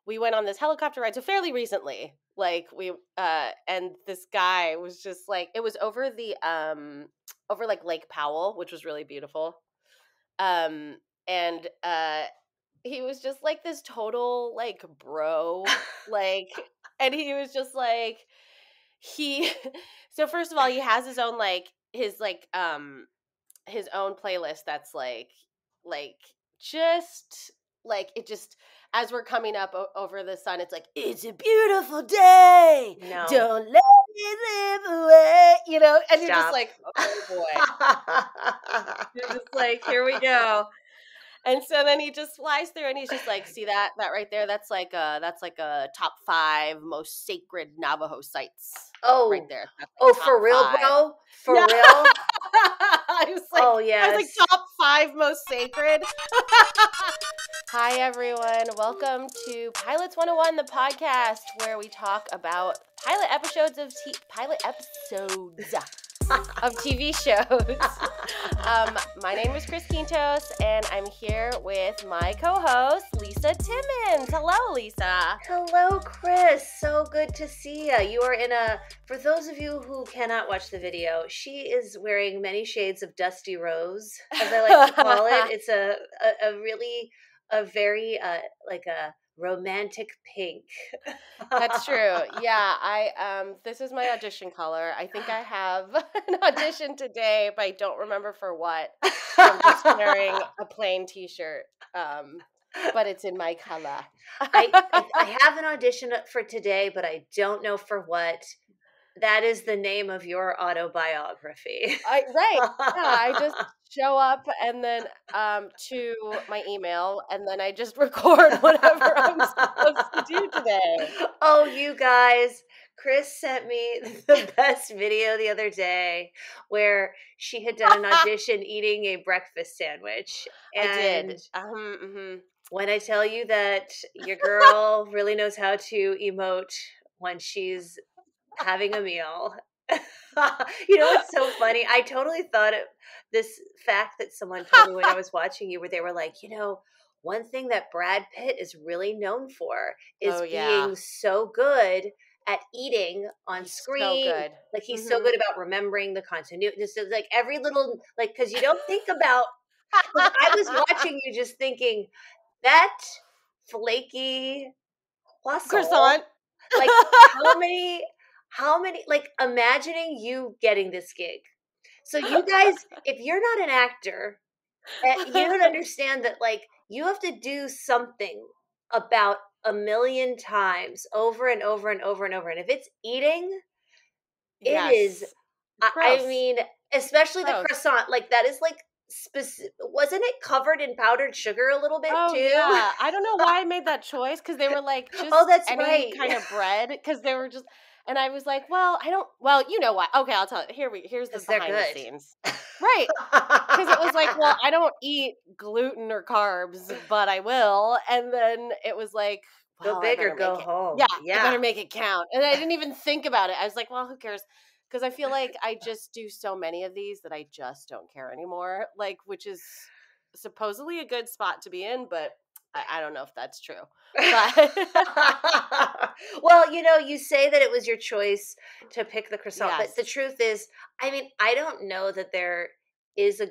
we went on this helicopter ride. So fairly recently, like and this guy was just like, it was over over like Lake Powell, which was really beautiful. And he was just like this total like bro, like, and he was just like, so first of all, he has his own his own playlist that's like just like it just as we're coming up over the sun, it's like, it's a beautiful day, No. don't let me live away, you know, and you're just Stop. like, oh boy. You're just like, here we go. And so then he just flies through and he's just like, see that right there? That's like a top 5 most sacred Navajo sites. Oh, right there. That's oh, top for real, 5. bro? For Yeah. real? I was like, Oh, I was yes. like, top 5 most sacred. Hi, everyone. Welcome to Pilots 101, the podcast where we talk about pilot episodes of TV shows. My name is Chris Quintos, and I'm here with my co-host, Lisa Timmons. Hello, Lisa. Hello, Chris. So good to see you. You are in for those of you who cannot watch the video, she is wearing many shades of dusty rose, as I like to call it. It's a very like a romantic pink. That's true. Yeah, this is my audition color. I think I have an audition today, but I don't remember for what. I'm just wearing a plain t-shirt, but it's in my color. I have an audition for today, but I don't know for what. That is the name of your autobiography. Right. Yeah, I just show up and then to my email, and then I just record whatever I'm supposed to do today. Oh, you guys, Chris sent me the best video the other day where she had done an audition eating a breakfast sandwich. And I did. When I tell you that your girl really knows how to emote when she's having a meal. You know what's so funny? I totally thought of this fact that someone told me when I was watching you, where they were like, one thing that Brad Pitt is really known for is being so good at eating on screen. So good. Like he's so good about remembering the continuity. Just like every little, like, because you don't think about. I was watching you just thinking that flaky croissant. Like how many, like, imagining you getting this gig. So you guys, if you're not an actor, you don't understand that, like, you have to do something about 1,000,000 times over and over and over and over. And if it's eating, it is, I mean, especially the croissant, like that is like, wasn't it covered in powdered sugar a little bit too? Yeah. I don't know why I made that choice, because they were like, just that's any right. kind of bread, because they were just, and I was like, well, you know what? Okay, I'll tell you. Here's the behind the scenes. Right. Because it was like, well, I don't eat gluten or carbs, but I will. And then it was like, well, go big or go home. Yeah. I better make it count. And I didn't even think about it. I was like, well, who cares? Because I feel like I just do so many of these that I just don't care anymore. Like, which is supposedly a good spot to be in, but I don't know if that's true. But well, you say that it was your choice to pick the croissant, but the truth is, I mean, I don't know that there is a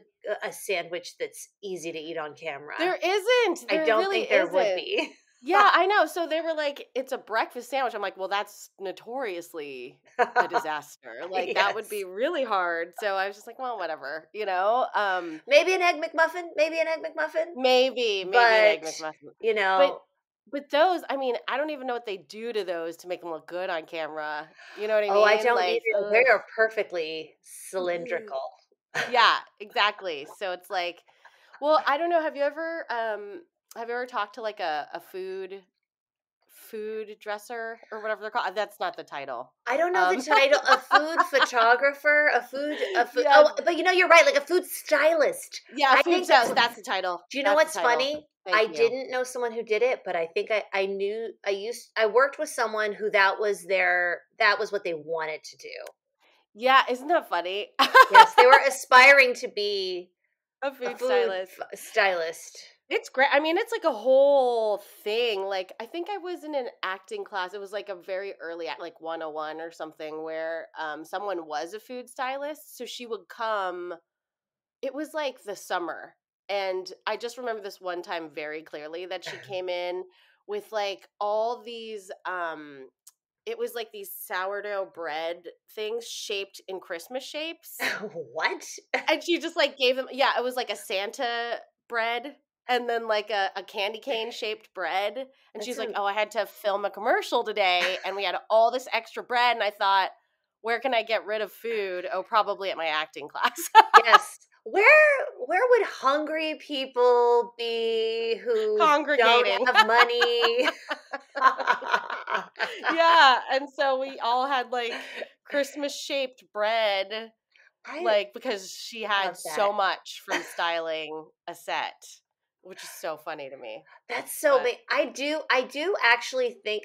sandwich that's easy to eat on camera. There isn't. I don't think there would be. Yeah, I know. So they were like, it's a breakfast sandwich. I'm like, well, that's notoriously a disaster. Like, that would be really hard. So I was just like, well, whatever, Maybe an Egg McMuffin. Maybe an Egg McMuffin. But those, I mean, I don't even know what they do to those to make them look good on camera. You know what I mean? Oh, I don't either. They are perfectly cylindrical. Yeah, exactly. So it's like, well, I don't know. Have you ever talked to like a food dresser or whatever they're called? That's not the title. I don't know the title. A food photographer, a food. Yeah. Oh, but you're right. Like a food stylist. Yeah, I think stylist. That's the title. Do you know what's funny? I didn't know someone who did it, but I think I knew. I worked with someone who that was what they wanted to do. Yeah, isn't that funny? Yes, they were aspiring to be a food stylist. It's great. I mean, it's like a whole thing. Like, I think I was in an acting class. It was like a very early act, like 101 or something, where someone was a food stylist. So she would come. It was like the summer. And I just remember this one time very clearly that she came in with like all these it was like these sourdough bread things shaped in Christmas shapes. What? And she just like gave them, yeah, it was like a Santa bread and then like a candy cane shaped bread. And That's she's like, "Oh, I had to film a commercial today and we had all this extra bread." And I thought, where can I get rid of food? Oh, probably at my acting class. Yes. Where would hungry people be who don't Congregating. have money? Yeah. And so we all had like Christmas shaped bread, I like because she had love that. so much from styling a set, which is so funny to me. That's so But big. I do actually think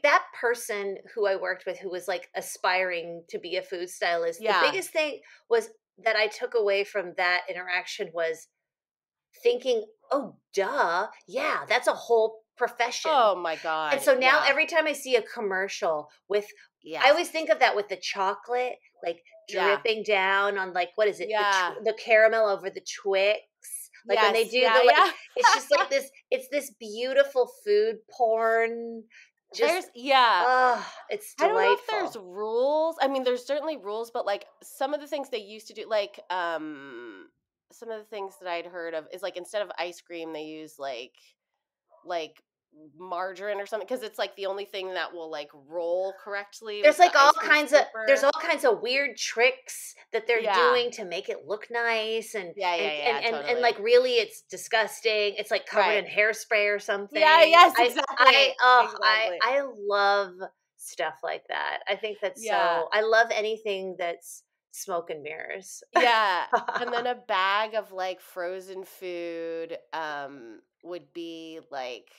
that person who I worked with who was like aspiring to be a food stylist, the yeah. biggest thing was that I took away from that interaction was thinking, "Oh, duh. Yeah, that's a whole profession." Oh my And god. so now Yeah. every time I see a commercial with I Yes. always think of that with the chocolate, like, Yeah. dripping down on, like, what is it? Yeah. The caramel over the Twix. Like, when they Yes. do Yeah. the, like Yeah. it's just like this it's this beautiful food porn, just There's yeah. oh, it's I don't know if delightful. there's rules. I mean, there's certainly rules, but like some of the things they used to do, like some of the things that I'd heard of is like instead of ice cream, they use like margarine or something because it's like the only thing that will like roll correctly There's with the like all ice cream kinds of there's scraper. all kinds of weird tricks that they're Yeah. doing to make it look nice and Yeah, and yeah, and yeah, and, and like totally. really it's disgusting. It's like covered Right. in hairspray or Yeah, something. yes, I exactly. oh Exactly. I love stuff like that. I think that's Yeah. so I love anything that's smoke and mirrors. Yeah. And then a bag of like frozen food would be like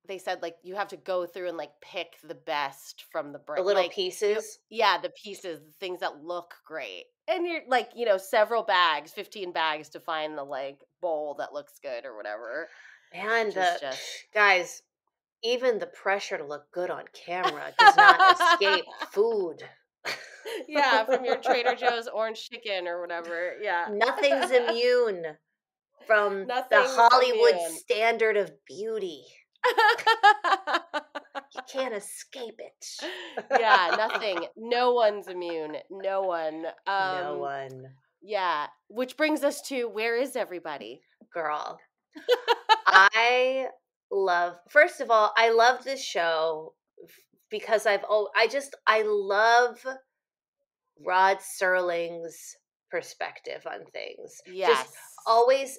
they said like you have to go through and like pick the best from the The break. little Like you pieces. yeah, the pieces, the things that look great. And you're like, several bags, 15 bags to find the like bowl that looks good or whatever, Man, which is the just guys, even the pressure to look good on camera does not escape food. yeah, from your Trader Joe's orange chicken or whatever. Yeah. Nothing's immune from the Nothing's Hollywood immune. standard of beauty. You can't escape it. Yeah, nothing. No one's immune. No one. No one. Yeah, which brings us to where is everybody? Girl, I first of all, I love this show because I love Rod Serling's perspective on things. Just Yes. always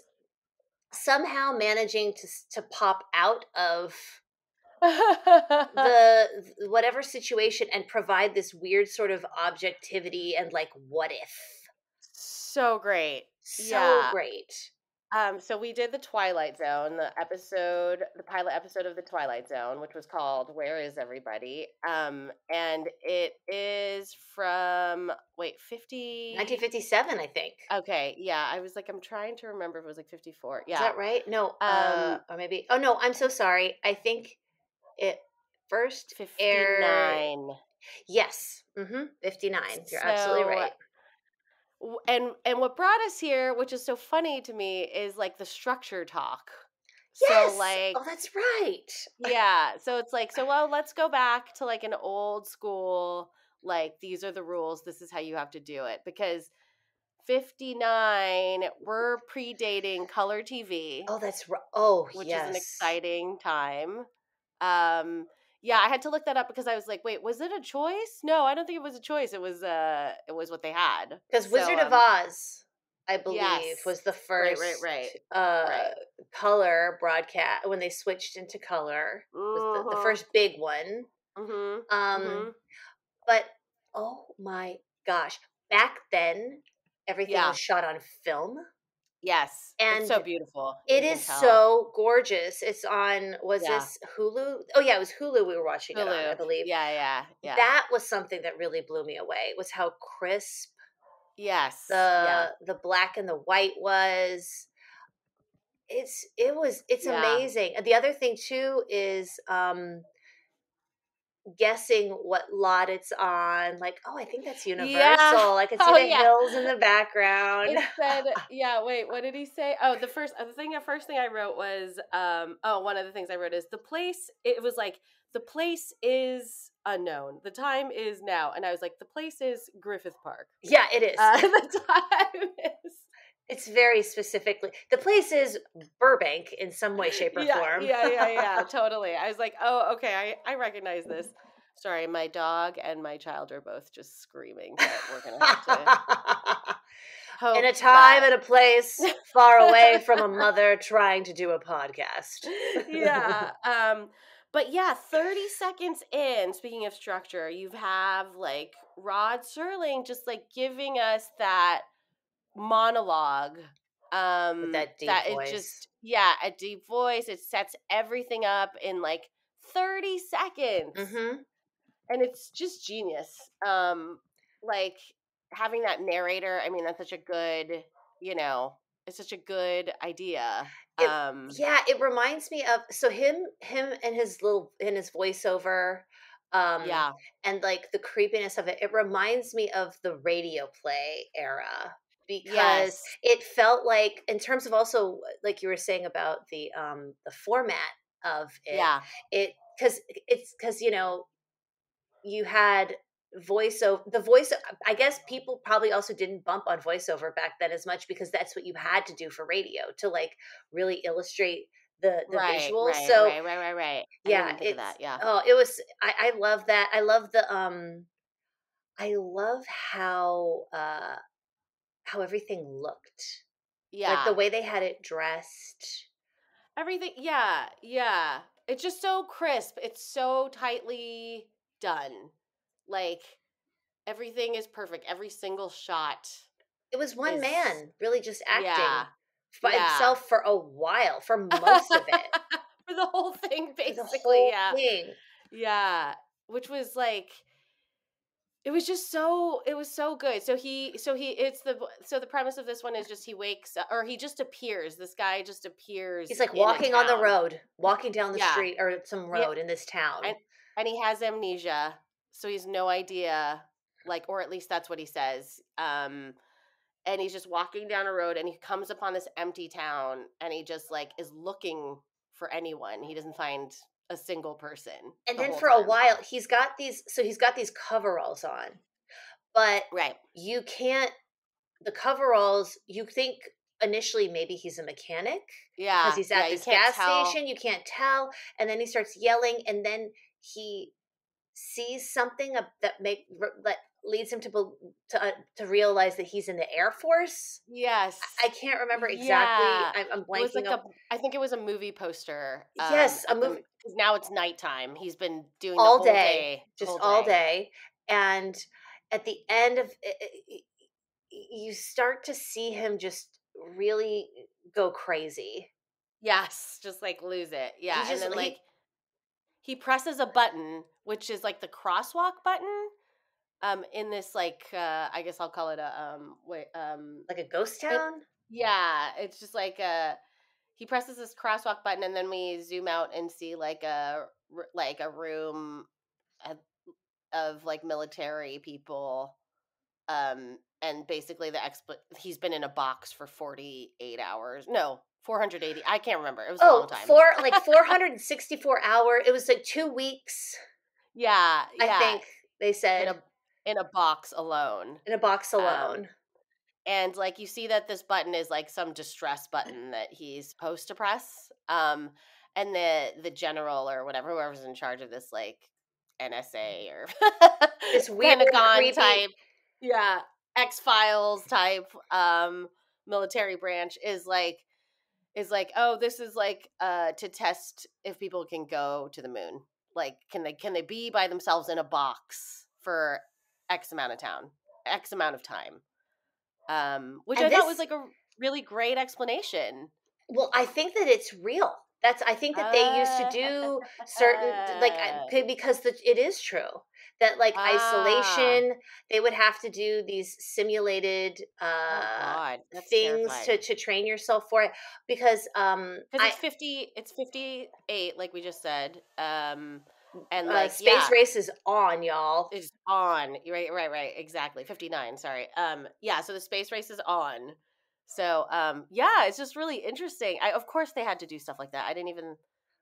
somehow managing to pop out of whatever situation and provide this weird sort of objectivity and like what if. So great. So Yeah. great. So we did the Twilight Zone, the pilot episode of the Twilight Zone, which was called Where is Everybody? And it is from 50. 1957, I think. Okay, yeah, I was like I'm trying to remember if it was like 54. Is Yeah. that right? No, Um or maybe. Oh no, I'm so sorry. I think it first aired. 59. Yes, 59. You're absolutely So right. and what brought us here, which is so funny to me, is like the structure talk. So Yes. like Oh, that's right. yeah, so it's like so well, let's go back to like an old school like these are the rules, this is how you have to do it because 59 we're predating color TV, Oh, that's right. Oh, which is an yes. exciting time. Yeah, I had to look that up because I was like, wait, was it a choice? No, I don't think it was a choice. It was what they had. Because So Wizard of Oz, I believe, yes. was the Right, right, first right. Right. color broadcast when they switched into color. Was the Mhm. first big one. Mhm. Um, Mhm. but oh my gosh, back then everything Yeah. was shot on film, Yes. It's and so beautiful. it You can is tell. so gorgeous. It's on. Was Yeah. this Hulu? Oh yeah, it was Hulu. We were watching it on, I Hulu. believe. Yeah, yeah, yeah. That was something that really blew me away. Was how crisp Yes. Yeah. the black and the white was. it's Yeah. amazing. The other thing too is guessing what lot it's on. Like, oh, I think that's Yeah. Universal. I could see Oh, the yeah. hills in the background. It said, yeah, wait, what did he say? Oh, the first thing I wrote was, one of the things I wrote is it was like, the place is unknown. The time is now. And I was like, the place is Griffith Park. Yeah, it is. The time is. It's very specifically. The place is Burbank in some way, shape, or Yeah, form. yeah, totally. I was like, oh, okay, I recognize this. Sorry, my dog and my child are both just screaming, but we're going to have to In hope a time that. and a place far away from a mother trying to do a podcast. Yeah. But yeah, 30 seconds in, speaking of structure, you have like Rod Serling just like giving us that monologue. With that deep That it voice. just, yeah, a deep voice. It sets everything up in like 30 seconds. Mm-hmm. And it's just genius. Like having that narrator, I mean, that's such a good, it's such a good idea. It Yeah, it reminds me of him and his voiceover, um, Yeah. and like the creepiness of it. It reminds me of the radio play era because Yes. it felt like, in terms of also like you were saying about the format of it, Yeah. because you had voice. I guess people probably also didn't bump on voiceover back then as much because that's what you had to do for radio to like really illustrate the Right, visuals. right, So right, right, right, right. I didn't yeah, even think of that. Yeah. it was, I love that. I love how everything looked, like the Yeah. way they had it dressed. Everything. Yeah. Yeah. It's just so crisp. It's so tightly done. Like everything is perfect. Every single shot It was one is, man really just yeah. acting by Yeah. himself for a while, for most of it, For the whole thing, for the basically. whole Yeah. thing. Yeah. Which was like, it was just so, it was so good. So the premise of this one is just he wakes up, or he just appears. This guy just He's appears like in a walking on the town. road, walking down the Yeah. street or some He, road in this town. and and he has amnesia, so he's no idea, like, or at least that's what he says. And he's just walking down a road and he comes upon this empty town and he just like is looking for anyone. He doesn't find a single person And the then whole for a time. while, he's got these coveralls on, but Right. you can't, the coveralls, you think initially maybe he's a mechanic because Yeah. he's Yeah. at You this can't gas tell. station. You can't tell. And then he starts yelling, and then he sees something that leads him to realize that he's in the Air Force. Yes. I can't remember exactly. Yeah. I'm It was blanking like up. I think it was a movie poster. Yes, a At the movie because now it's nighttime. He's been doing all day, the just whole all day. day, and at the end of it, you start to see him just really go crazy. Yes, just like lose it. He Yeah, and just then like he he presses a button, which is like the crosswalk button. In this like I guess I'll call it a wait like a ghost it town. yeah, it's just like he presses this crosswalk button and then we zoom out and see like a room of, of like military people, and basically he's been in a box for 48 hours. No, 480. I can't remember. It was a long Oh, time. 464 hour. It was like 2 weeks, Yeah, I yeah, think they in said, a box alone. in a box Um alone. and like you see that this button is like some distress button that he's supposed to press. And the general or whatever, whoever's in charge of this like NSA or This weird, Pentagon creepy. type, yeah, X-Files type military branch is like, oh, this is like to test if people can go to the moon. Like can they be by themselves in a box for X amount of time. Which I And thought was this, like a really great explanation. well, I think that it's real. I think that they used to Uh, do certain, like, because it is true. that like Ah. isolation, they would have to do these simulated Oh God, that's things terrifying. to train yourself for it, because Because it's 58, like we just said. And like, space yeah, race is on, y'all. is on. Right, exactly. 59, sorry. Yeah, so the space race is on. So, yeah, it's just really interesting. Of course they had to do stuff like that. I didn't even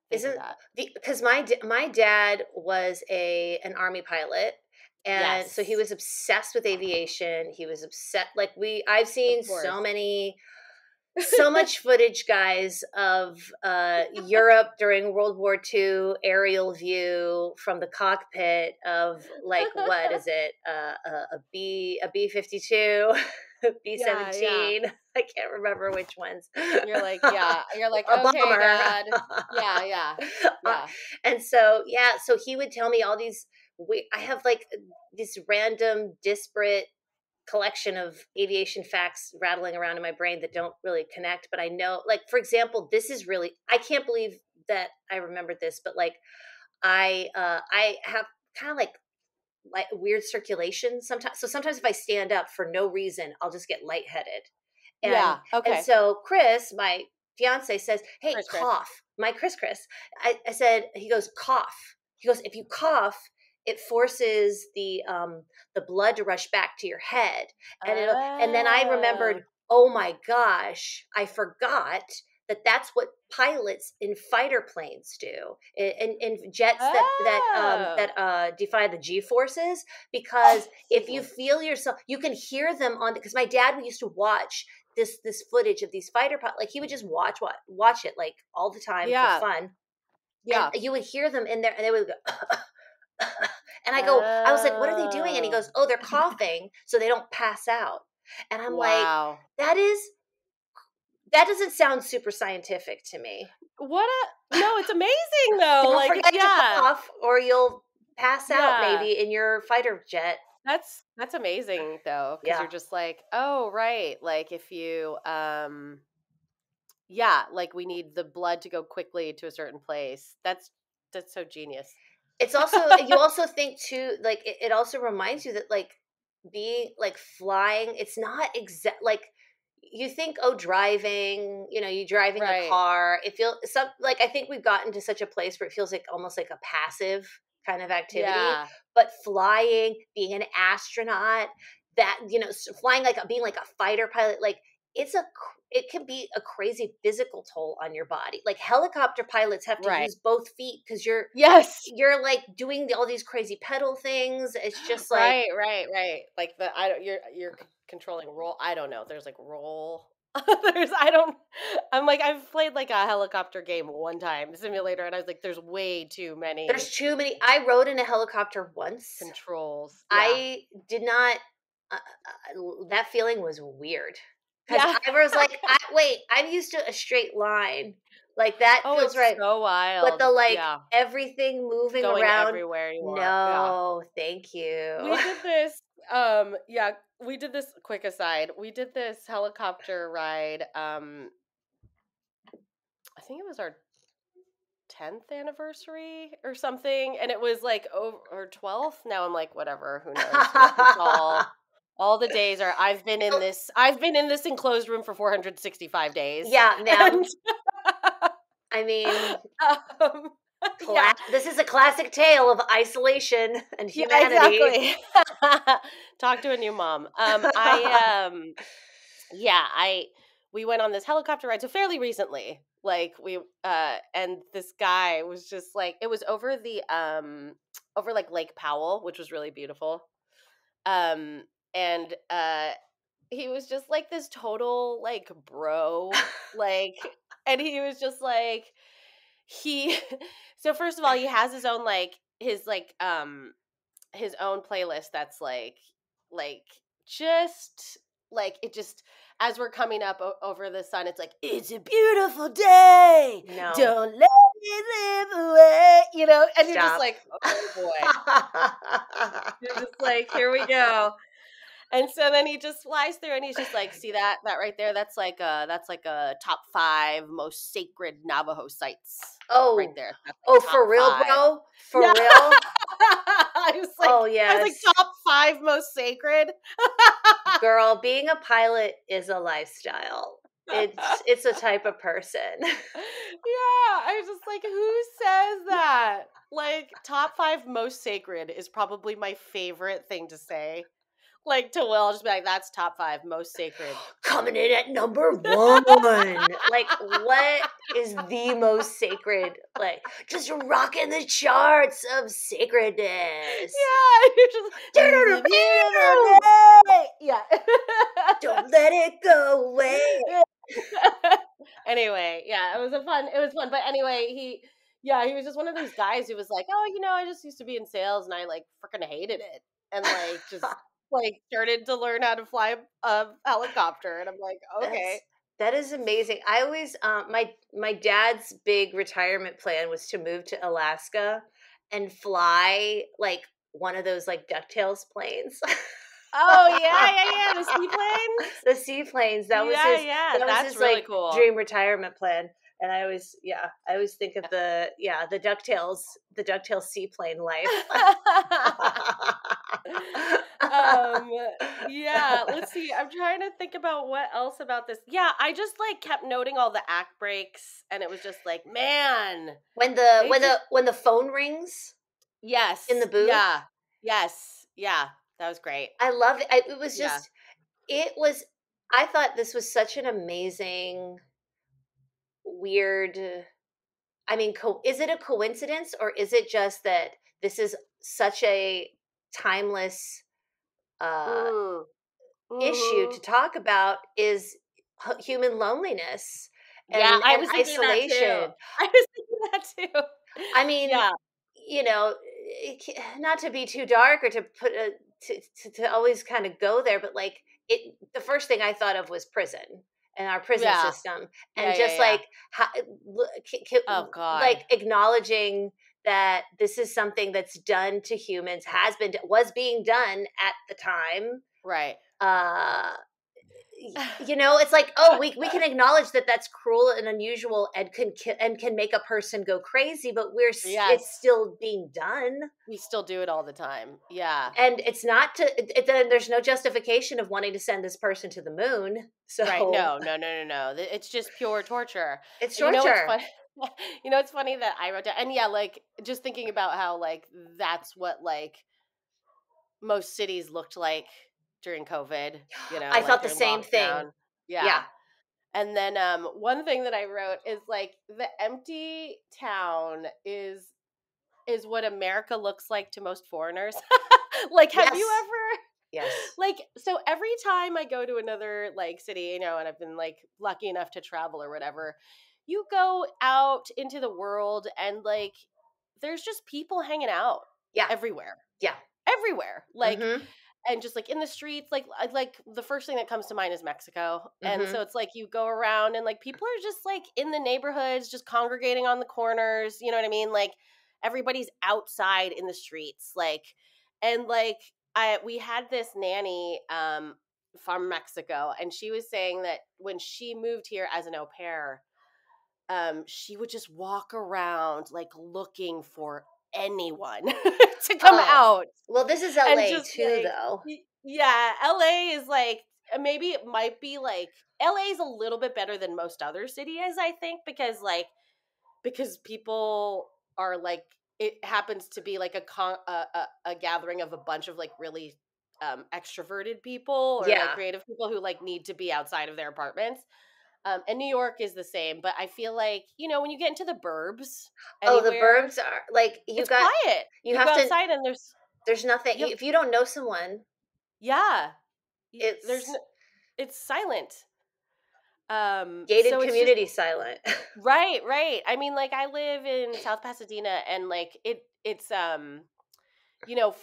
think of Isn't that. because my dad was an army pilot, and so he Yes, was obsessed with aviation. He was obsessed, like I've of seen course. so much footage, guys, of Europe during World War II, aerial view from the cockpit of, like, what is it, a B-52, Yeah. B-17. I can't remember which ones. You're like, A okay, bomber. Dad. Yeah, Uh, yeah. and so, yeah, so he would tell me all these. I have like this random, disparate collection of aviation facts rattling around in my brain that don't really connect, but I know, like, for example, this is really, I can't believe that I remembered this, but like I have kind of like weird circulation sometimes. So sometimes if I stand up for no reason, I'll just get lightheaded. And Yeah, okay. so Chris, my fiance, says, "Hey, Chris. cough." My Chris. I said, he goes, "Cough." He goes, "If you cough, it forces the blood to rush back to your head." And then I remembered, Oh. oh my gosh, I forgot that that's what pilots in fighter planes do, in jets Oh. that defy the G forces. Because if Excuse you me. feel yourself, you can hear them on. Because my dad used to watch this footage of these fighter pilots. Like, he would just watch it like all the time for Yeah, fun, and yeah. you would hear them in there, and they would go. And I was like, "What are they doing?" And he Oh. goes, "Oh, they're coughing so they don't pass out." And I'm like, Wow. that is that doesn't sound super scientific to me. No, it's amazing though. Don't Like, forget to yeah. cough or you'll pass out Yeah. maybe in your fighter jet. That's amazing though, because Yeah. you're just like, oh right. Like if you yeah, like we need the blood to go quickly to a certain place. That's so genius. It's also, you also think too, like it also reminds you that, like, being like flying, it's not exact like you think, oh, driving, you driving a Right. car, it feels some, like, I think we've gotten to such a place where it feels like almost like a passive kind of activity. Yeah. But flying, being an astronaut, that, flying, like being like a fighter pilot, like, it can be a crazy physical toll on your body. Like, helicopter pilots have to Right. use both feet because Yes. you're like doing all these crazy pedal things. It's just like, Right. Like I don't you're controlling roll. I don't know. There's like roll. There's I don't I'm like I've played like a helicopter game one time, simulator, and I was like there's way too there's many too many. I rode in a helicopter once. controls. Yeah. I did not. That feeling was weird because Yeah. I was like, wait, I'm used to a straight line. Like, that Oh, feels it's right. so But wild. the, like, Yeah. everything moving Going around, everywhere you want. Yeah. no, thank you. We did this yeah, we did this quick aside. We did this helicopter ride I think it was our 10th anniversary or something, and it was like over or 12th. Now I'm like whatever, who knows what it's all the days are I've been in this enclosed room for 465 days. Yeah, And ma'am. I mean, um, yeah. this is a classic tale of isolation and Yeah, humanity. exactly. Talk to a new mom. I we went on this helicopter ride so fairly recently. Like we and this guy was just like it was over the over like Lake Powell, which was really beautiful. And he was just like this total like bro, like, and he was just like he so first of all he has his own like his own playlist that's like just like it just as we're coming up over the sun, it's like it's a beautiful day, No. don't let it live away, and you're just Stop. like, oh boy, you're just like, here we go. And so then he just flies through and he's just like, see that right there, that's like a top 5 most sacred Navajo sites right Oh, there. That's like oh, top for real, 5. bro? For Yeah. real? I was like, Oh, I was like, yes. top 5 most sacred. Girl, being a pilot is a lifestyle. It's a type of person. Yeah, I was just like, who says that? Like, top 5 most sacred is probably my favorite thing to say. Like, to Will, just be like, that's top 5 most sacred. Coming in at number 1. Like, what is the most sacred? Like, just rocking the charts of sacredness. Yeah, you're just, this is a beautiful day. Yeah. Don't let it go away. Anyway, yeah, it was fun. But anyway, he was just one of those guys who was like, oh, I just used to be in sales and I like freaking hated it. And like, just like started to learn how to fly a helicopter. And I'm like, okay. That is amazing. I always, my dad's big retirement plan was to move to Alaska and fly like one of those like DuckTales planes. Oh yeah, the seaplanes. The seaplanes. That was his. That was that's his really like cool. dream retirement plan. And I always think of the DuckTales seaplane life. Yeah, let's see. I'm trying to think about what else about this. Yeah, I just like kept noting all the act breaks, and it was just like, man, when the phone rings. Yes. In the booth. Yeah. Yes. Yeah. That was great. I loved it. It was just. It was. I thought this was such an amazing, weird. I mean, is it a coincidence or is it just that this is such a timeless issue to talk about? Is human loneliness and I was isolation? I was thinking that too. I mean, not to be too dark or to put to always kind of go there, but like the first thing I thought of was prison and our prison system, and like how, oh God, like acknowledging that this is something that's done to humans, was being done at the time, right? It's like, oh, we can acknowledge that that's cruel and unusual and can make a person go crazy, but it's still being done. We still do it all the time. Yeah. And it's not then there's no justification of wanting to send this person to the moon. So right. No. It's just pure torture. It's torture. It's funny that I wrote down, and like just thinking about how like that's what like most cities looked like during COVID, I thought the same thing. Yeah. And then one thing that I wrote is like the empty town is what America looks like to most foreigners. Like, have you ever? Yes. Like, so every time I go to another like city, and I've been like lucky enough to travel or whatever, you go out into the world and like there's just people hanging out. Yeah. Everywhere. Yeah. Everywhere. Like, and just like in the streets, like the first thing that comes to mind is Mexico. And so it's like you go around and like people are just like in the neighborhoods, just congregating on the corners. You know what I mean? Like everybody's outside in the streets. Like, and like we had this nanny from Mexico, and she was saying that when she moved here as an au pair, she would just walk around like looking for anyone to come out. Well, this is LA too, though. Yeah, LA is like, maybe it might be like, LA is a little bit better than most other cities, I think, because people are like, it happens to be like a gathering of a bunch of like really extroverted people or like creative people who like need to be outside of their apartments. And New York is the same, but I feel like, when you get into the burbs, the burbs are like, it's quiet. You have to outside and there's nothing. If you don't know someone, it's silent. Gated community silent. Right. I mean, like I live in South Pasadena, and like it's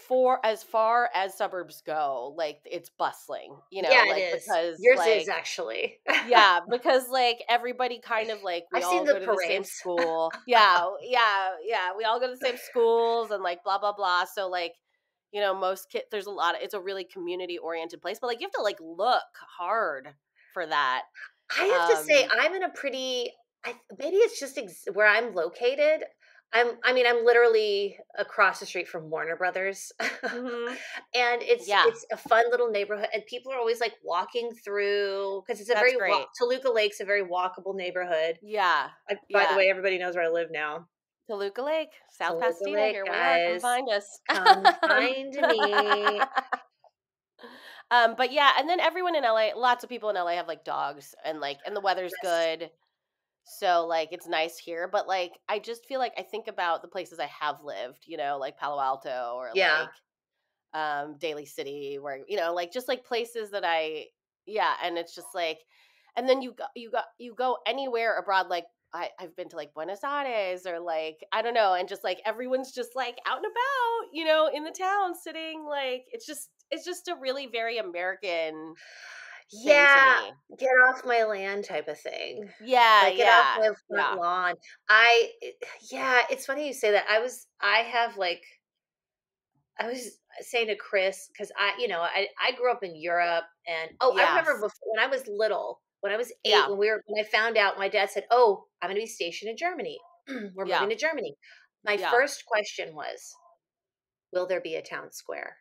for as far as suburbs go, like it's bustling, like, it is. Because yours like, is actually. Because like everybody kind of like we all go to the same school. Yeah. We all go to the same schools and like blah blah blah. So like, most kids, it's a really community oriented place, but like you have to like look hard for that. I have to say, I'm in a pretty, maybe it's just where I'm located. I mean, I'm literally across the street from Warner Brothers. Mhm. And Yeah, it's a fun little neighborhood, and people are always, like, walking through because it's a that's very great. Toluca Lake's a very walkable neighborhood. Yeah, By the yeah. way, everybody knows where I live now. Toluca Lake, South Toluca Pasadena, Lake, here we are, come guys. find us. Come find me. But yeah, and then everyone in LA, lots of people in LA have, like, dogs and, like and the weather's Yes. good, so, like, it's nice here, but, like, I just feel like I think about the places I have lived, like Palo Alto or, Yeah. like, Daly City where, like, just, like, places that yeah, and it's just, like and then you go anywhere abroad, like, I've been to, like, Buenos Aires or, like, I don't know, and just, like, everyone's just, like, out and about, in the town sitting, like, it's just a really very American thing to Yeah, me. get off my land type of thing. Yeah, Like, get off yeah, my front yeah. lawn. Yeah, it's funny you say that. I have, like I was saying to Chris because I grew up in Europe, and I remember Yes. before when I was little, when I was 8, Yeah, when I found out, my dad said, "Oh, I'm going to be stationed in Germany. We're moving yeah, to Germany." My yeah. first question was, "Will there be a town square?"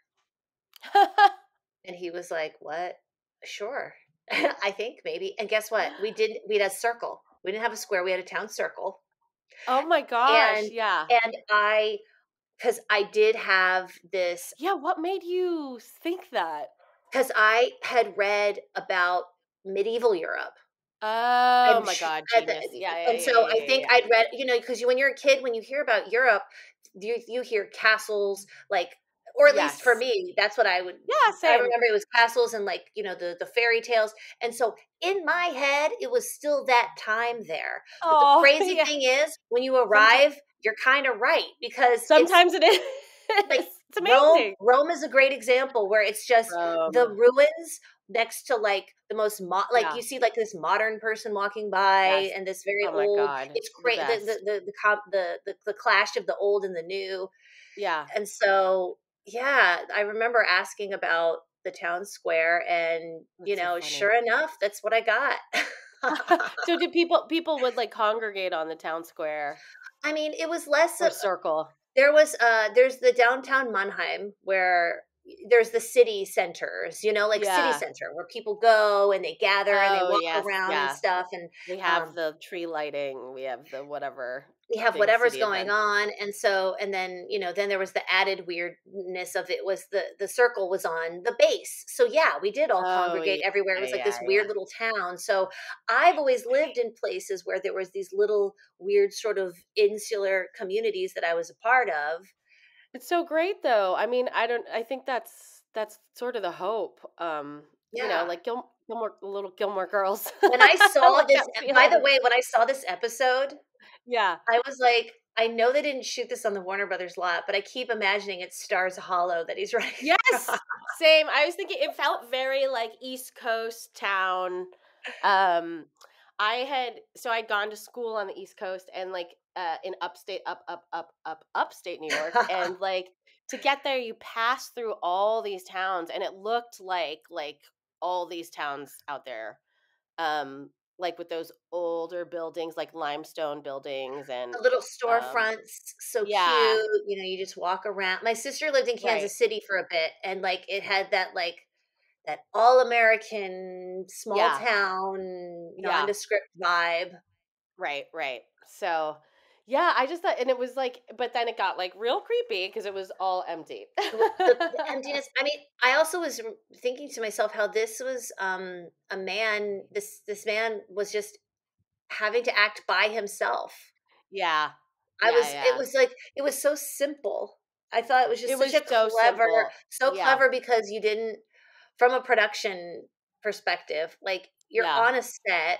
And he was like, "What? Sure, I think maybe." And guess what? We had a circle. We didn't have a square. We had a town circle, Oh my gosh, and yeah. I because I did have this Yeah, what made you think that? 'Cause I had read about medieval Europe. Oh I'm my sh god, at the genius. Yeah, yeah, and yeah, so yeah, I yeah, think yeah. I'd read because when you're a kid, when you hear about Europe, you hear castles, like or at least for Yes. me, that's what Yeah, I same. remember it was castles and, like, the fairy tales, and so in my head, it was still that time there, but the Oh, crazy yeah. thing is, when you Sometimes arrive, you're kinda right because it's sometimes it is. like, It's amazing. Rome is a great example where it's just the Um, ruins next to, like, the most like, yeah. you see, like, this modern person walking by Yes. and this very Oh my old god. it's The great best. the clash of the old and the new, Yeah. and so, yeah, I remember asking about the town square and, That's so sure funny. enough, that's what I got. So do people would, like, congregate on the town square I mean, it was less or of circle? there's the downtown Mannheim where there's the city centers, like city Yeah. center where people go and they gather and they Oh, walk yes, around and yeah. stuff, and We have um, the tree lighting, we have the whatever we have big whatever's city going event. on, and then then there was the added weirdness of it was the circle was on the base, so yeah, we did all Oh, congregate yeah, everywhere. It was like yeah, this yeah. weird little town. So I've always lived in places where there was these little weird sort of insular communities that I was a part of. It's so great though. I mean, I think that's sort of the hope. Yeah. Like little Gilmore Girls. When I saw Like this that by the feeling. way, when I saw this episode, Yeah. I was like, "I know they didn't shoot this on the Warner Brothers lot, but I keep imagining it's Stars Hollow that he's running through." Yes. Same. I was thinking it felt very like East Coast town. Um I'd gone to school on the East Coast and like in upstate upstate New York, and like to get there you pass through all these towns and it looked like all these towns out there. Like with those older buildings like limestone buildings and The little um storefronts, so yeah, cute, you just walk around. My sister lived in right. Kansas City for a bit, and, like, it had that all-American, small Yeah. town, Yeah. nondescript vibe. Right, right. So, yeah, I just thought, and it was like, but then it got like real creepy because it was all empty. The emptiness. I mean, I also was thinking to myself how this was a man. This man was just having to act by himself. Yeah, I yeah, was. It yeah. was like it was so simple. I thought it was It just such was a so clever, simple. so Yeah, clever because you didn't, from a production perspective, like you're yeah, on a set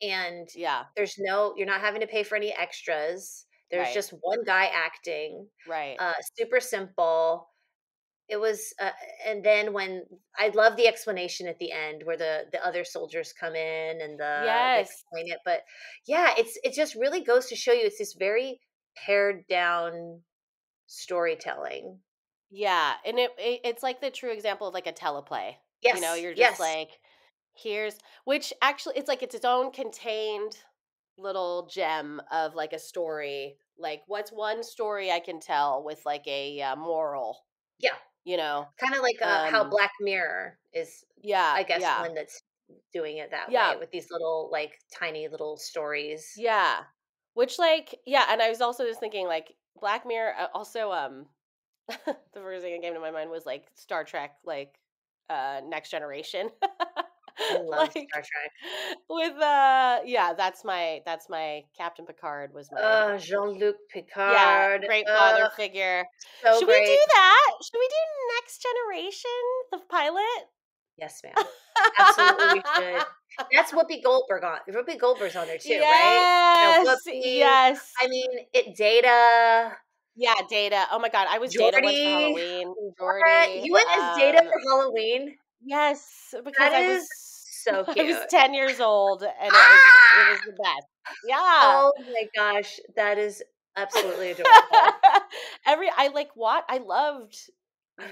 and yeah. you're not having to pay for any extras. There's Right, just one guy acting. right. Super simple. It was, and then when I love the explanation at the end where the other soldiers come in and they Yes. explain it, but yeah, it just really goes to show you it's this very pared down storytelling. Yeah, and it's like the true example of like a teleplay. Yes, You're just yes, like, here's which actually it's like it's its own contained little gem of like a story Like, what's one story I can tell with like a moral, Yeah. you know? Kind of like how Um, Black Mirror is, yeah, I guess, yeah, one that's doing it that way yeah, with these little, like, tiny little stories. yeah. Which, like, yeah, and I was also just thinking, like, Black Mirror. Also, the first thing that came to my mind was like Star Trek, like Next Generation. I love Like Star Trek. with yeah, that's my Captain Picard was my Jean-Luc yeah, Picard. great father figure. So Should we do great. that? Should we do Next Generation, the pilot? Yes, ma'am. Absolutely, we should. That's Whoopi Goldberg on. Whoopi Goldberg's on there too, right? Yeah, Yes, Whoopi. yes. I mean, Data, Yeah, Data. Oh my god, I was Data once for Jordy. Halloween. What? Jordy. You went as Data for Halloween? Yes, because That I is was so I was cute. 10 years old and it was Ah! the best. Yeah. Oh my gosh, that is absolutely adorable. I like what I loved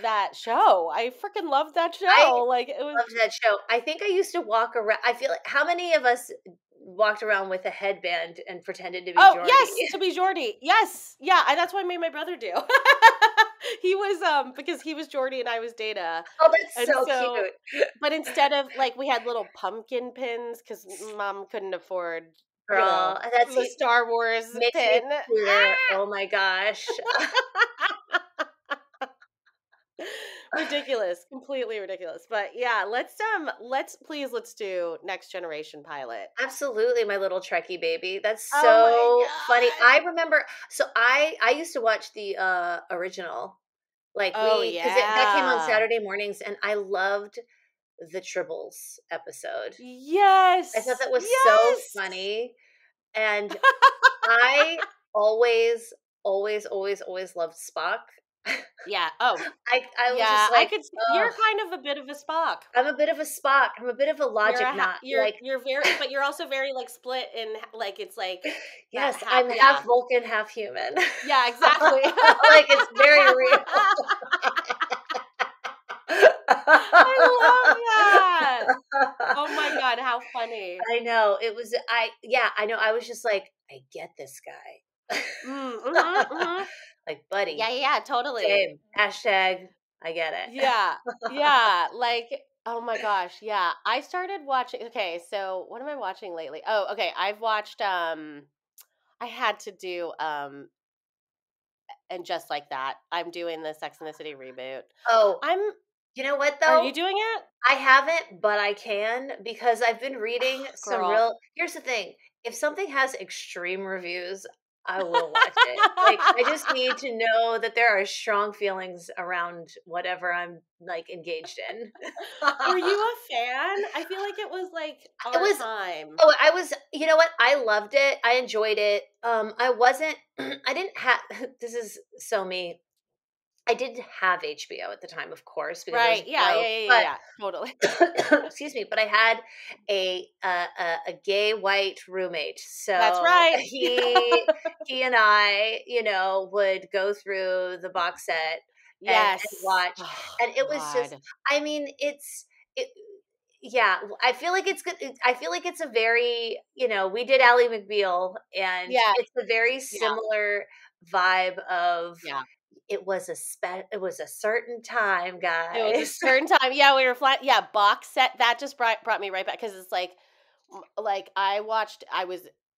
that show. I freaking loved that I show. Like it was loved that show. I think I used to walk around. I feel like how many of us walked around with a headband and pretended to be Oh, Jordy? yes, to be Jordy. Yes. Yeah, that's what I made my brother do. He was because he was Jordy and I was Data. Oh, that's And so so cute. but instead of like we had little pumpkin pins cuz mom couldn't afford, Girl, that's the Star Wars makes me pin. cuter. Oh my gosh. Ridiculous, completely ridiculous. But yeah, let's do Next Generation pilot. Absolutely, my little Trekkie baby. That's Oh my so funny. god. I remember, so I used to watch the original. Like Oh cuz that came on yeah. Saturday mornings and I loved the Tribbles episode. I thought Yes. that was so Yes. funny, and I always, always, always, always loved Spock. Yeah. Oh, I was yeah. just I like, could see "Ugh, you're kind of a bit of a Spock. I'm a bit of a Spock. I'm a bit of a logic knot." Like, You're very but you're also very like split in like it's like that yes, I'm half yeah. Vulcan, half human. Yeah, exactly. Like, it's very real. I love that. Oh my god, how funny. I know. I know. I was just like, I get this guy. Mhm, mhm. Like, Yeah, buddy, yeah, totally. same. Hashtag, I get it. Yeah. Yeah, like oh my gosh, yeah. I started watching okay, so what am I watching lately? Oh, okay, I've watched I had to do and just like that. I'm doing the Sex and the City reboot. Oh, I'm you know what Are you though? doing it? I haven't, but I can because I've been reading some Girl. real. Here's the thing: if something has extreme reviews, I will watch it. Like, I just need to know that there are strong feelings around whatever I'm like engaged in. Were you a fan? I feel like it was like It our was. time. Oh, I was. You know what? I loved it. I enjoyed it. I wasn't. I didn't have. This is so me. I didn't have HBO at the time, of course, because it was Right. Yeah, yeah, broke. yeah, yeah, But yeah. Totally. excuse me, but I had a gay white roommate, That's so right. he and I, would go through the box set and Yes. watch, Oh and it was just, god. I mean, it. Yeah, I feel like it's good. I feel like it's a very, we did Ally McBeal, and Yeah, it's a very yeah, similar vibe of yeah. it was a certain time, It was a guys. certain time. Yeah, we were flat. Yeah, box set. That just brought me right back because it's like, I watched.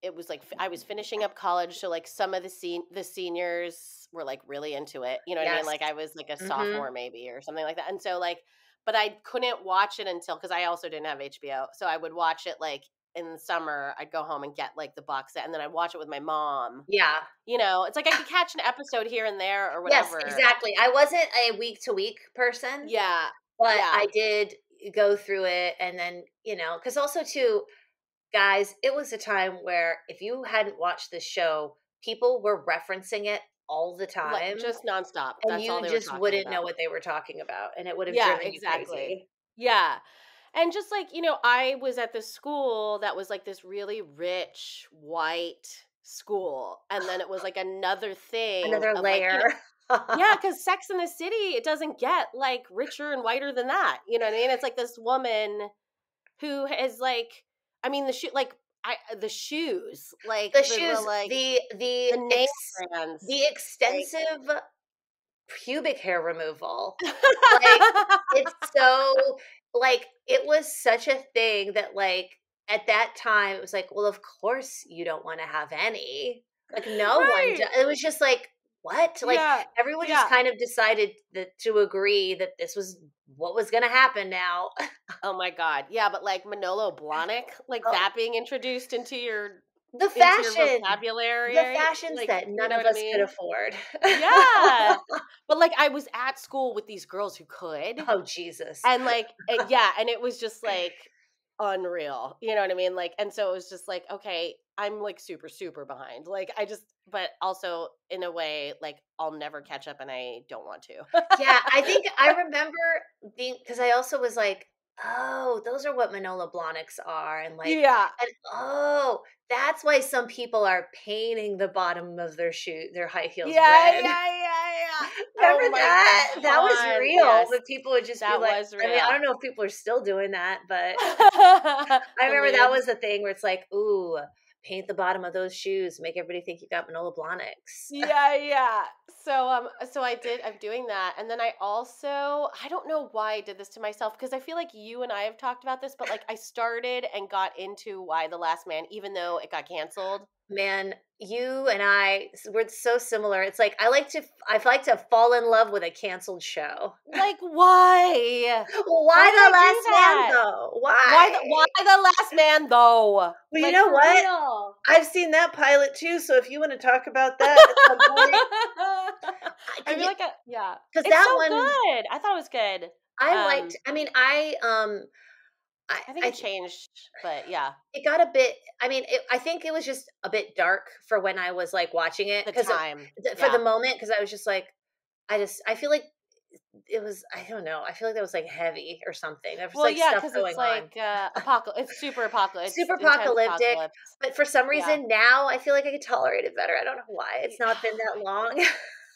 It was like I was finishing up college, so like some of the seniors were like really into it. You know what I mean? Yes. Like I was like a Mhm. sophomore maybe or something like that, and so like, but I couldn't watch it until because I also didn't have HBO, so I would watch it like in the summer. I'd go home and get like the box set, and then I'd watch it with my mom. Yeah. It's like I could catch an episode here and there or Yes, whatever. exactly. I wasn't a week to week person, Yeah, but yeah. I did go through it, and then, because also too, guys, it was a time where if you hadn't watched this show, people were referencing it all the Like, time, just nonstop. and That's all you they were just talking wouldn't know about. what they were talking about, and it would have Yeah, driven you exactly. crazy. Yeah. And just like, I was at this school that was like this really rich white school. And then it was like another thing Another of like, layer. yeah, because Sex in the City, it doesn't get like richer and whiter than that. You know what I mean? It's like this woman who is like, I mean, the shoot, like, the shoes, like The the shoes, like the the name brands, the like extensive pubic hair removal. Like, it's so like, it was such a thing that, like, at that time, it was like, "Well, of course you don't wanna have any." Like, no one do right. it was just like, "What?" Like, Yeah. everyone just Yeah. kind of decided that to agree that this was what was gonna happen now. Oh my god. Yeah, but like Manolo Blahnik, like Oh, that being introduced the into your fashion! The vocabulary, fashions like, that you none know of what I us could mean? afford. Yeah. But like I was at school with these girls who could. Oh, Jesus. And like yeah, and it was just like unreal. You know what I mean? Like and so it was just like, okay, I'm like super super behind. Like I just but also in a way like I'll never catch up and I don't want to. Yeah, I think I remember being because I also was like, "Oh, those are what Manolo Blahniks are," Yeah. and oh, that's why some people are painting the bottom of their high heels Yeah, red. yeah, yeah, yeah. Remember Oh my that? That was god. real, Yes. but people would just be That like was I mean, I real. don't know if people are still doing that, but I The remember that memes. was the thing where it's like, "Ooh, paint the bottom of those shoes, make everybody think you got Manolo Blahniks." Yeah, yeah. So I'm doing that. And then I don't know why I did this to myself because I feel like you and I have talked about this, but like I started and got into Why the Last Man even though it got canceled. Man, you and we're so similar. It's like I like to fall in love with a canceled show. Like why? Why Why would I the do last man that? though? Why? Why the last man though? Well, you Like know for what? real. I've seen that pilot too, so if you want to talk about that at some point, I can feel you like yeah. cuz It's so that one good. I thought it was good. I liked Um I mean, I think I it changed, but yeah, it got a bit I think it was just a bit dark for when I was like watching it the cuz time. for the Yeah. moment cuz I was just like I feel like it was I don't know. I feel like that was like heavy or something. There was Well, like yeah, stuff because it's going on. like it's super apocalypse, Super it's intense apocalyptic, apocalypse. but for some Yeah. reason now I feel like I could tolerate it better. I don't know why. It's Ye- not been that long.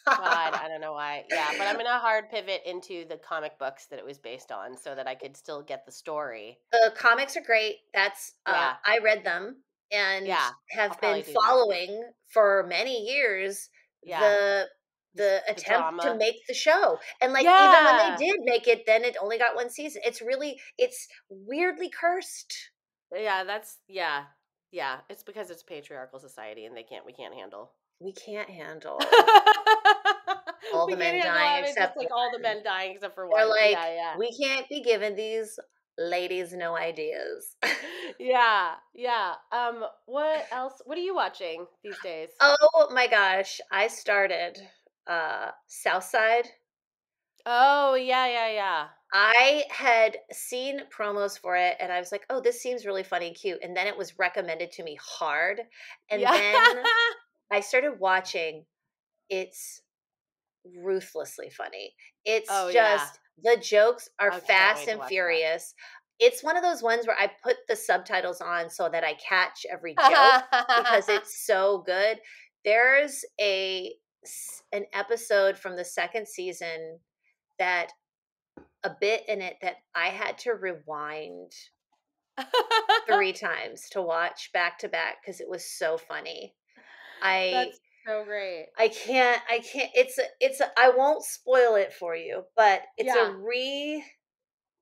God, I don't know why. Yeah, but I'm in a hard pivot into the comic books that it was based on so that I could still get the story. The comics are great. That's Yeah. I read them and Yeah. I'll have been probably do that. following for many years Yeah. the The attempt to drama. make the show. And like even when they Yeah. did make it, then it only got one season. It's weirdly cursed. Yeah, yeah. Yeah, it's because it's patriarchal society and we can't handle. We can't handle all We the can't men handle dying having just except like all the one. men dying except for They're one. like, Yeah, yeah. we can't be giving these ladies no ideas. Yeah, yeah. What else? What are you watching these days? Oh my gosh, I started Southside. Oh, yeah, yeah, yeah. I had seen promos for it and I was like, "Oh, this seems really funny and cute." And then it was recommended to me hard. And Yeah. then I started watching. It's ruthlessly funny. It's Oh, yeah. just the jokes are I can't fast wait to and watch furious. It's one of those ones where I put the subtitles on so that I catch every joke because that. it's so good. There's an episode from the second season that a bit in it that I had to rewind 3 times to watch back to back because it was so funny. I That's so great. I can't I won't spoil it for you, but Yeah.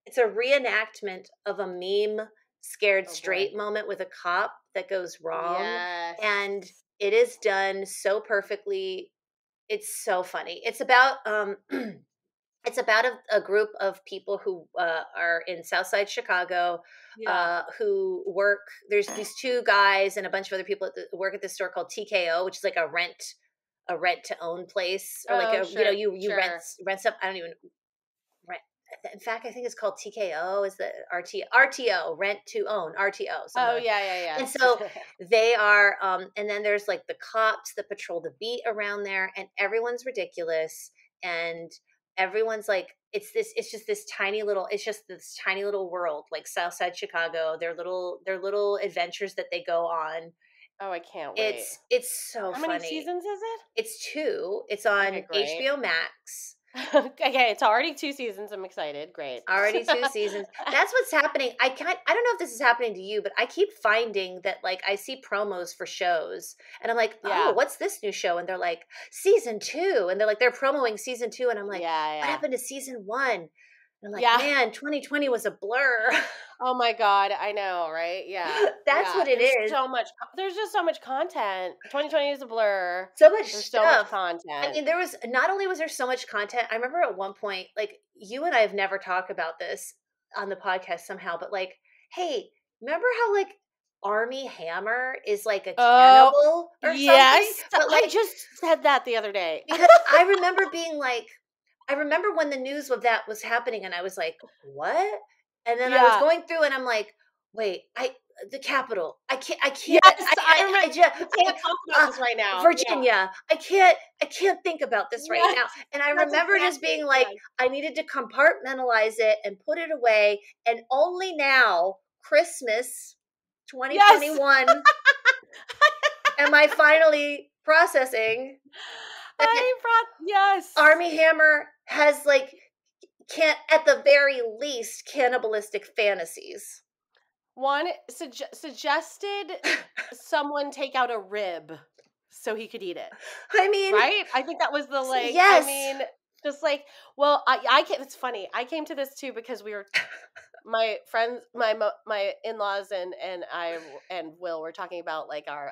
it's a reenactment of a meme scared Oh boy. straight moment with a cop that goes wrong, Yes. and it is done so perfectly. It's so funny. It's about it's about a group of people who are in Southside Chicago, Yeah. who work. There's these 2 guys and a bunch of other people work at this store called TKO, which is like a rent to own place, or like Oh, a sure. you Sure. rent stuff. I don't even rent. In fact, I think it's called TKO. Is the RTO, rent to own, RTO, something Oh, like. yeah, yeah, And so yeah. they are, and then there's like the cops that patrol the beat around there, and everyone's ridiculous, and everyone's like, it's just this tiny little world, like Southside Chicago. Their little adventures that they go on. Oh, I can't wait. It's so How many funny. seasons is it? It's 2. It's on Okay, great. HBO Max. Okay, it's already 2 seasons. I'm excited. Great. Already 2 seasons. That's what's happening. I don't know if this is happening to you, but I keep finding that, like, I see promos for shows, and I'm like, "Oh, Yeah. what's this new show?" And they're like, "Season 2." And they're promoting season 2, and I'm like, "What Yeah. happened to season 1?" And I'm like, Yeah. "Man, 2020 was a blur." Oh my god, I know, right? Yeah. That's Yeah. what it is. There's just so much content. 2020 is a blur. So much There's so much stuff. I content. mean, there was not only was there so much content, I remember at one point, like, you and I have never talked about this on the podcast somehow, but like, hey, remember how like Army Hammer is like a Oh, cannibal or something? yes. But I like, just said that the other day. because I remember being like, I remember when the news of that was happening, and I was like, what? And then I was Yeah. going through, and I'm like, wait, the capital. I can't. Yes, I remember. We can't talk about this right now. Virginia. I can't think about this right now. And I That's remember just exactly being like, I needed to compartmentalize it and put it away. And only now, Christmas 2021, am I finally processing that Yes. Army Hammer has like can't at the very least cannibalistic fantasies. One suggested someone take out a rib so he could eat it. I mean, right? I think that was the like. Yes. I mean, just like, well, I came. It's funny. I came to this too because we were my friends, my in-laws, and I and Will were talking about like our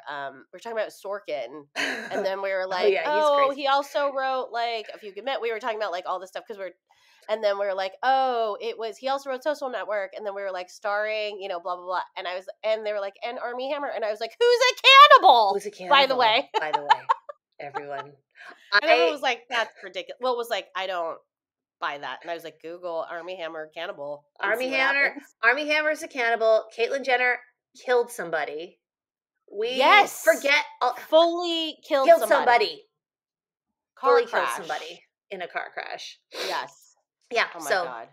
we're talking about Sorkin, and then we were like, he also wrote like A Few Good Men. We were talking about like all this stuff because and then we were like, he also wrote Social Network, and then we were like starring, blah blah blah, and they were like, and Army Hammer, and I was like, who's a cannibal? Who's a cannibal? By the way, everyone. And everyone was like, that's ridiculous. Will was like, I don't buy that. And I was like, Google Army Hammer cannibal. Army Hammer's a cannibal. Caitlyn Jenner killed somebody. Forget fully killed somebody. Fully killed somebody in a car crash. Yes. Yeah. Oh my God.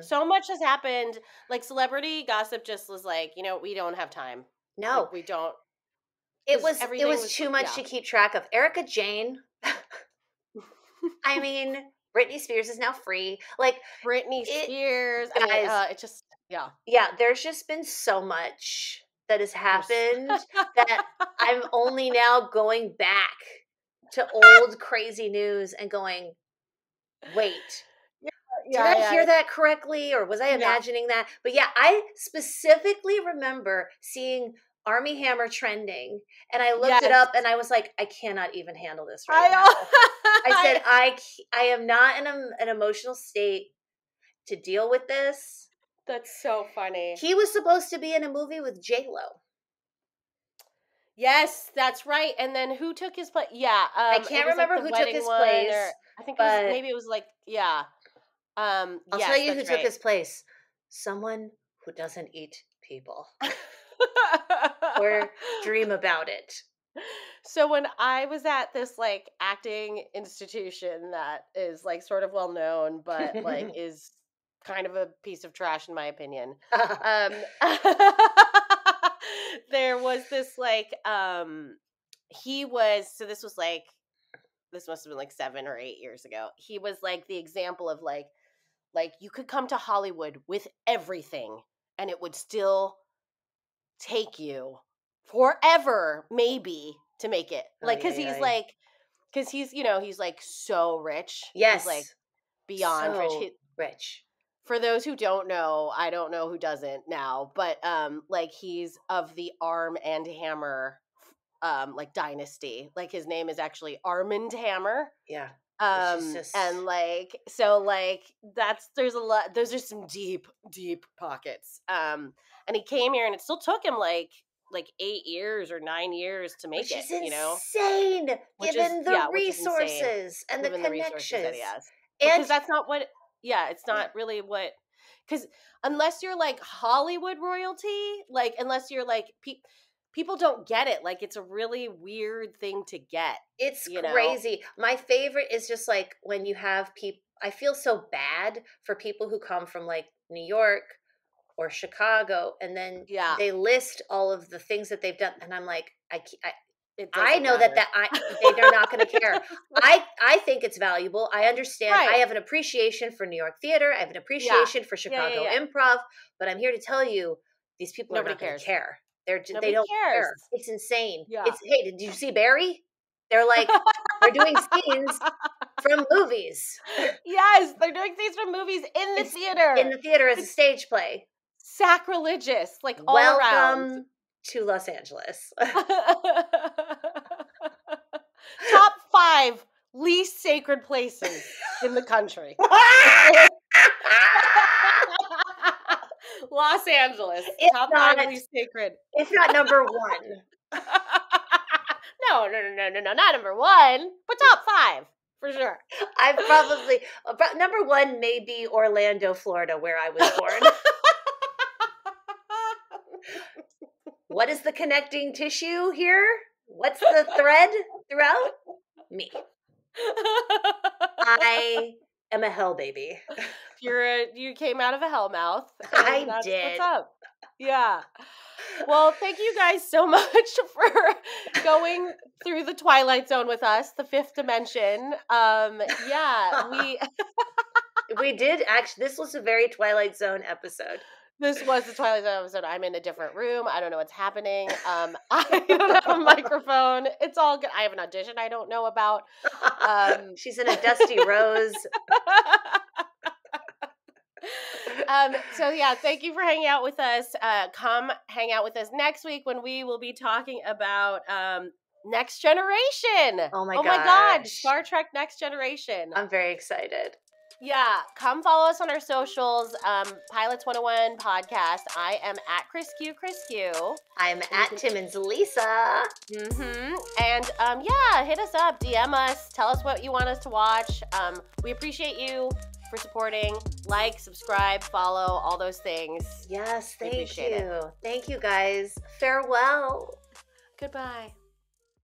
So much has happened. Like celebrity gossip just was like, we don't have time. No. Like, we don't. It was too much to keep track of. Erica Jane. I mean, Britney Spears is now free. Like Britney Spears. Guys, it just yeah. Yeah, there's just been so much that has happened that I'm only now going back to old crazy news and going, wait. Did I hear that correctly, or was I imagining that? But yeah, I specifically remember seeing Army Hammer trending, and I looked it up, and I was like, I cannot even handle this right now. I said, I am not in an emotional state to deal with this. That's so funny. He was supposed to be in a movie with J-Lo. Yes, that's right. And then who took his place? Yeah, I can't remember who took his place. I think maybe it was like I'll tell you who took his place. Someone who doesn't eat people. Or dream about it. So when I was at this like acting institution that is like sort of well known, but like is kind of a piece of trash in my opinion. There was this like this must have been like 7 or 8 years ago. He was like the example of like you could come to Hollywood with everything and it would still take you forever maybe to make it. Like cuz he's like so rich. Yes. He's like beyond rich. For those who don't know, I don't know who doesn't now, but like he's of the Arm and Hammer like dynasty. Like his name is actually Armand Hammer. Yeah. And like so like there's a lot, those are some deep pockets. And he came here and it still took him like 8 years or 9 years to make it, insane given the resources and the connections that he has. Because that's not what it's not really what, because unless you're like Hollywood royalty, like unless you're like people don't get it. Like it's a really weird thing to get. It's crazy. My favorite is just like when you have people. I feel so bad for people who come from like New York or Chicago, and then they list all of the things that they've done, and I'm like, I know matter. they're not going to care. I think it's valuable. I understand. Right. I have an appreciation for New York theater. I have an appreciation for Chicago improv. But I'm here to tell you, these people are not going to care. They don't care. It's insane. Yeah. Hey, did you see Barry? They're doing scenes from movies. Yes, they're doing scenes from movies in the theater. In the theater as a stage play. Sacrilegious, like all around. Welcome to Los Angeles. Top 5 least sacred places in the country. Los Angeles. Top 5 least sacred. It's not number 1. No, not number 1, but top 5 for sure. I probably number 1 may be Orlando, Florida, where I was born. What is the connecting tissue here? What's the thread throughout? Me. I am a hell baby. You came out of a hell mouth. I did. What's up? Yeah. Well, thank you guys so much for going through the Twilight Zone with us, the 5th dimension. We did actually. This was a very Twilight Zone episode. This was the Twilight Zone episode. I'm in a different room. I don't know what's happening. I don't have a microphone. It's all good. I have an audition I don't know about. She's in a dusty rose. So yeah, thank you for hanging out with us. Come hang out with us next week when we will be talking about Next Generation. Oh my God, Star Trek Next Generation. I'm very excited. Yeah, come follow us on our socials. Pilots 101 podcast. I am at Chris Q. I'm at Timmons Lisa. And hit us up, DM us, tell us what you want us to watch. We appreciate you for supporting. Like, subscribe, follow, all those things. Yes, thank you. Thank you, guys. Farewell. Goodbye.